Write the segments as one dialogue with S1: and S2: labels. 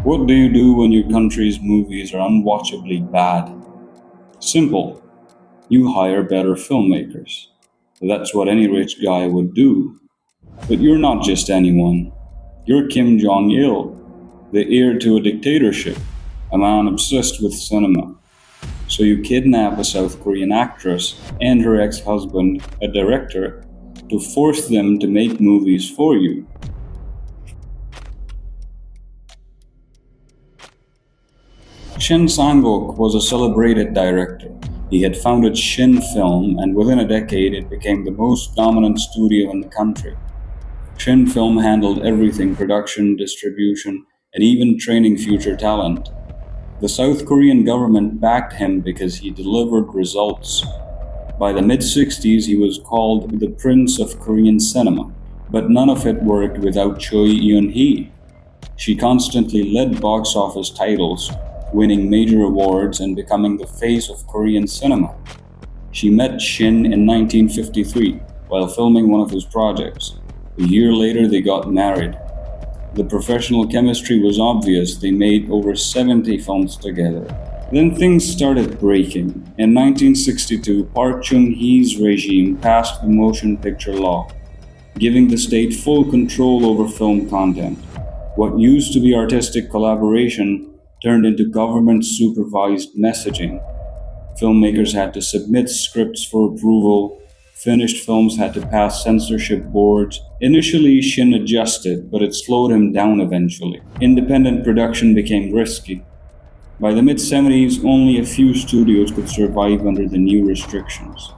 S1: What do you do when your country's movies are unwatchably bad? Simple. You hire better filmmakers. That's what any rich guy would do. But you're not just anyone. You're Kim Jong-il, the heir to a dictatorship, a man obsessed with cinema. So you kidnap a South Korean actress and her ex-husband, a director, to force them to make movies for you. Shin Sang-ok was a celebrated director. He had founded Shin Film, and within a decade it became the most dominant studio in the country. Shin Film handled everything: production, distribution, and even training future talent. The South Korean government backed him because he delivered results. By the mid-60s, he was called the Prince of Korean cinema. But none of it worked without Choi Eun-hee. She constantly led box office titles, winning major awards and becoming the face of Korean cinema. She met Shin in 1953 while filming one of his projects. A year later, they got married. The professional chemistry was obvious. They made over 70 films together. Then things started breaking. In 1962, Park Chung-hee's regime passed the motion picture law, giving the state full control over film content. What used to be artistic collaboration turned into government-supervised messaging. Filmmakers had to submit scripts for approval. Finished films had to pass censorship boards. Initially, Shin adjusted, but it slowed him down eventually. Independent production became risky. By the mid-70s, only a few studios could survive under the new restrictions.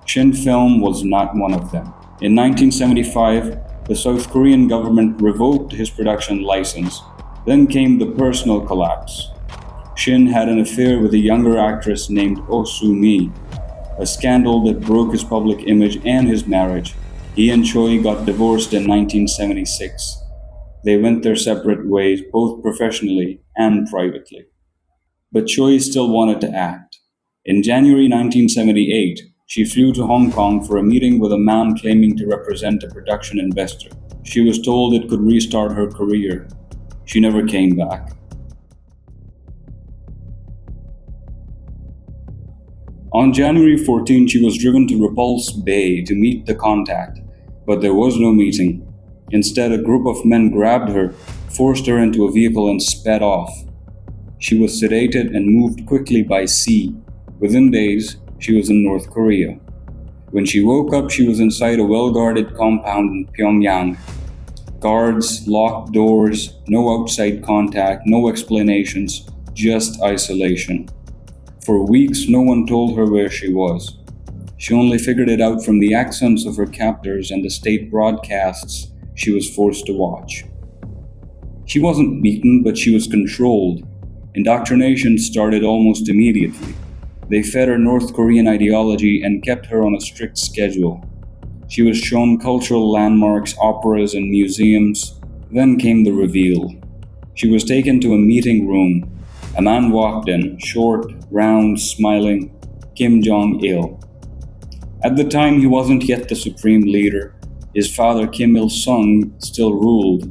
S1: Shin Film was not one of them. In 1975, the South Korean government revoked his production license. Then came the personal collapse. Shin had an affair with a younger actress named Oh Soo-mi, a scandal that broke his public image and his marriage. He and Choi got divorced in 1976. They went their separate ways, both professionally and privately. But Choi still wanted to act. In January 1978, she flew to Hong Kong for a meeting with a man claiming to represent a production investor. She was told it could restart her career. She never came back. On January 14, she was driven to Repulse Bay to meet the contact, but there was no meeting. Instead, a group of men grabbed her, forced her into a vehicle and sped off. She was sedated and moved quickly by sea. Within days, she was in North Korea. When she woke up, she was inside a well-guarded compound in Pyongyang. Guards, locked doors, no outside contact, no explanations, just isolation. For weeks, no one told her where she was. She only figured it out from the accents of her captors and the state broadcasts she was forced to watch. She wasn't beaten, but she was controlled. Indoctrination started almost immediately. They fed her North Korean ideology and kept her on a strict schedule. She was shown cultural landmarks, operas, and museums. Then came the reveal. She was taken to a meeting room. A man walked in, short, round, smiling, Kim Jong-il. At the time, he wasn't yet the supreme leader. His father, Kim Il-sung, still ruled.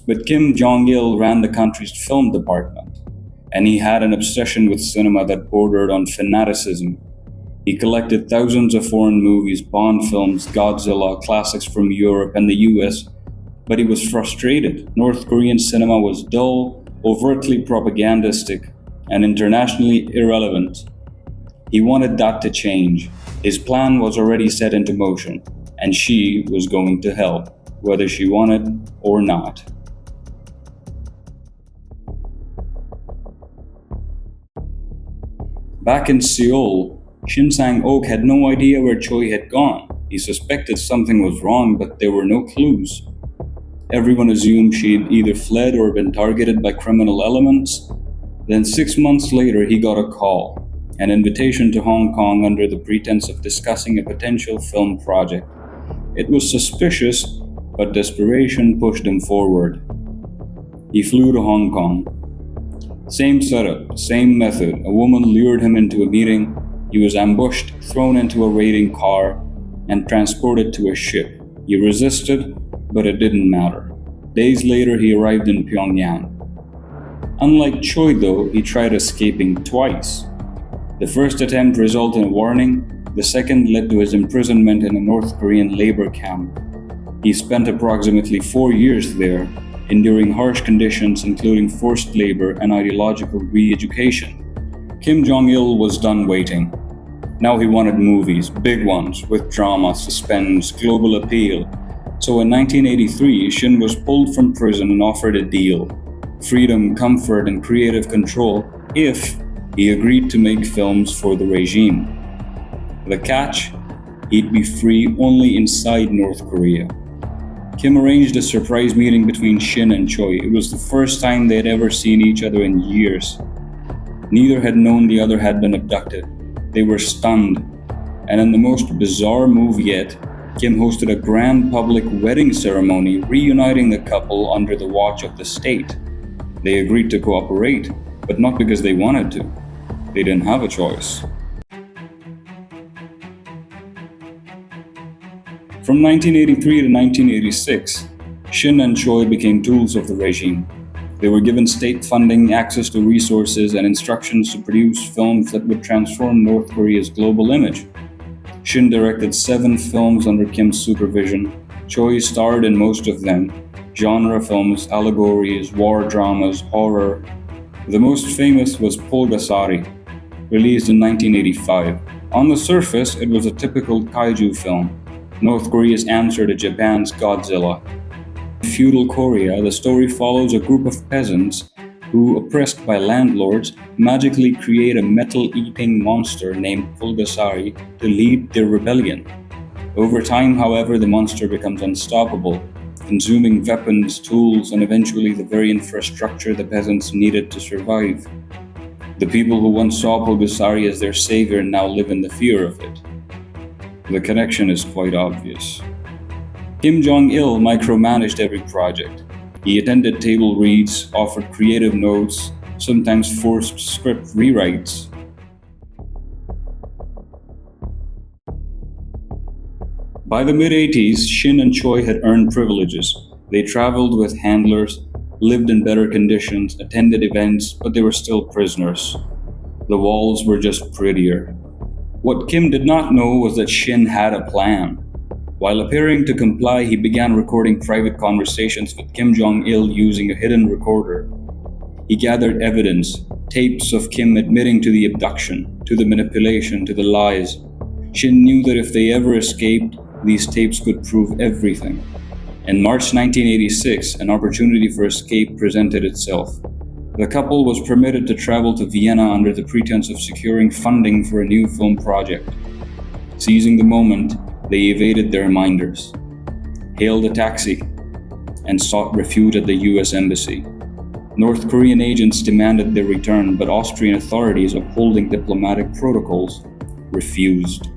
S1: But Kim Jong-il ran the country's film department, and he had an obsession with cinema that bordered on fanaticism. He collected thousands of foreign movies, Bond films, Godzilla, classics from Europe and the US, but he was frustrated. North Korean cinema was dull, overtly propagandistic, and internationally irrelevant. He wanted that to change. His plan was already set into motion, and she was going to help, whether she wanted or not. Back in Seoul, Shin Sang-ok had no idea where Choi had gone. He suspected something was wrong, but there were no clues. Everyone assumed she had either fled or been targeted by criminal elements. Then 6 months later, he got a call, an invitation to Hong Kong under the pretense of discussing a potential film project. It was suspicious, but desperation pushed him forward. He flew to Hong Kong. Same setup, same method. A woman lured him into a meeting. He was ambushed, thrown into a raiding car, and transported to a ship. He resisted, but it didn't matter. Days later, he arrived in Pyongyang. Unlike Choi though, he tried escaping twice. The first attempt resulted in a warning, the second led to his imprisonment in a North Korean labor camp. He spent approximately 4 years there, enduring harsh conditions including forced labor and ideological re-education. Kim Jong-il was done waiting. Now he wanted movies, big ones, with drama, suspense, global appeal. So in 1983, Shin was pulled from prison and offered a deal: freedom, comfort, and creative control if he agreed to make films for the regime. The catch? He'd be free only inside North Korea. Kim arranged a surprise meeting between Shin and Choi. It was the first time they had ever seen each other in years. Neither had known the other had been abducted. They were stunned, and in the most bizarre move yet, Kim hosted a grand public wedding ceremony reuniting the couple under the watch of the state. They agreed to cooperate, but not because they wanted to. They didn't have a choice. From 1983 to 1986, Shin and Choi became tools of the regime. They were given state funding, access to resources, and instructions to produce films that would transform North Korea's global image. Shin directed 7 films under Kim's supervision. Choi starred in most of them: genre films, allegories, war dramas, horror. The most famous was Polgasari, released in 1985. On the surface, it was a typical kaiju film, North Korea's answer to Japan's Godzilla. In feudal Korea, the story follows a group of peasants who, oppressed by landlords, magically create a metal-eating monster named Pulgasari to lead their rebellion. Over time, however, the monster becomes unstoppable, consuming weapons, tools, and eventually the very infrastructure the peasants needed to survive. The people who once saw Pulgasari as their savior now live in the fear of it. The connection is quite obvious. Kim Jong-il micromanaged every project. He attended table reads, offered creative notes, sometimes forced script rewrites. By the mid-80s, Shin and Choi had earned privileges. They traveled with handlers, lived in better conditions, attended events, but they were still prisoners. The walls were just prettier. What Kim did not know was that Shin had a plan. While appearing to comply, he began recording private conversations with Kim Jong-il using a hidden recorder. He gathered evidence, tapes of Kim admitting to the abduction, to the manipulation, to the lies. Shin knew that if they ever escaped, these tapes could prove everything. In March 1986, an opportunity for escape presented itself. The couple was permitted to travel to Vienna under the pretense of securing funding for a new film project. Seizing the moment, they evaded their reminders, hailed a taxi, and sought refuge at the US Embassy. North Korean agents demanded their return, but Austrian authorities, upholding diplomatic protocols, refused.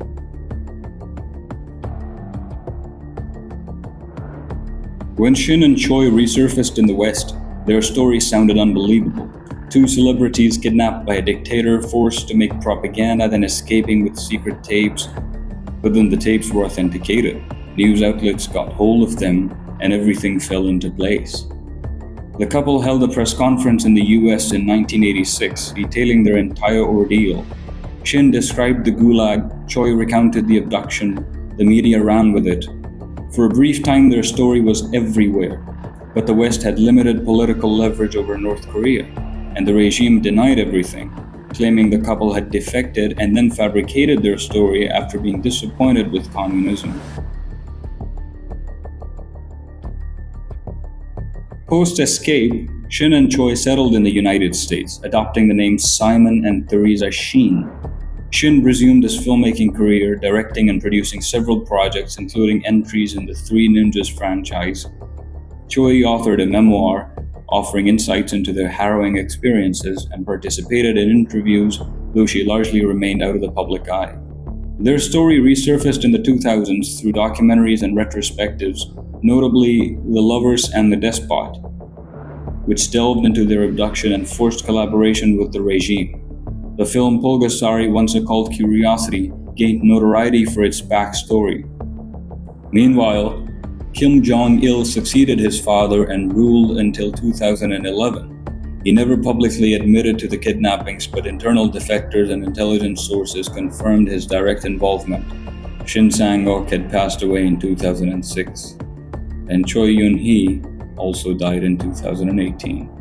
S1: When Shin and Choi resurfaced in the West, their story sounded unbelievable. 2 celebrities kidnapped by a dictator, forced to make propaganda, then escaping with secret tapes. But then the tapes were authenticated. News outlets got hold of them, and everything fell into place. The couple held a press conference in the US in 1986, detailing their entire ordeal. Shin described the gulag, Choi recounted the abduction, the media ran with it. For a brief time, their story was everywhere, but the West had limited political leverage over North Korea, and the regime denied everything, claiming the couple had defected and then fabricated their story after being disappointed with communism. Post-escape, Shin and Choi settled in the United States, adopting the names Simon and Theresa Sheen. Shin resumed his filmmaking career, directing and producing several projects, including entries in the Three Ninjas franchise. Choi authored a memoir, offering insights into their harrowing experiences, and participated in interviews, though she largely remained out of the public eye. Their story resurfaced in the 2000s through documentaries and retrospectives, notably The Lovers and the Despot, which delved into their abduction and forced collaboration with the regime. The film Polgasari, once a cult curiosity, gained notoriety for its backstory. Meanwhile, Kim Jong-il succeeded his father and ruled until 2011. He never publicly admitted to the kidnappings, but internal defectors and intelligence sources confirmed his direct involvement. Shin Sang-ok had passed away in 2006, and Choi Eun-hee also died in 2018.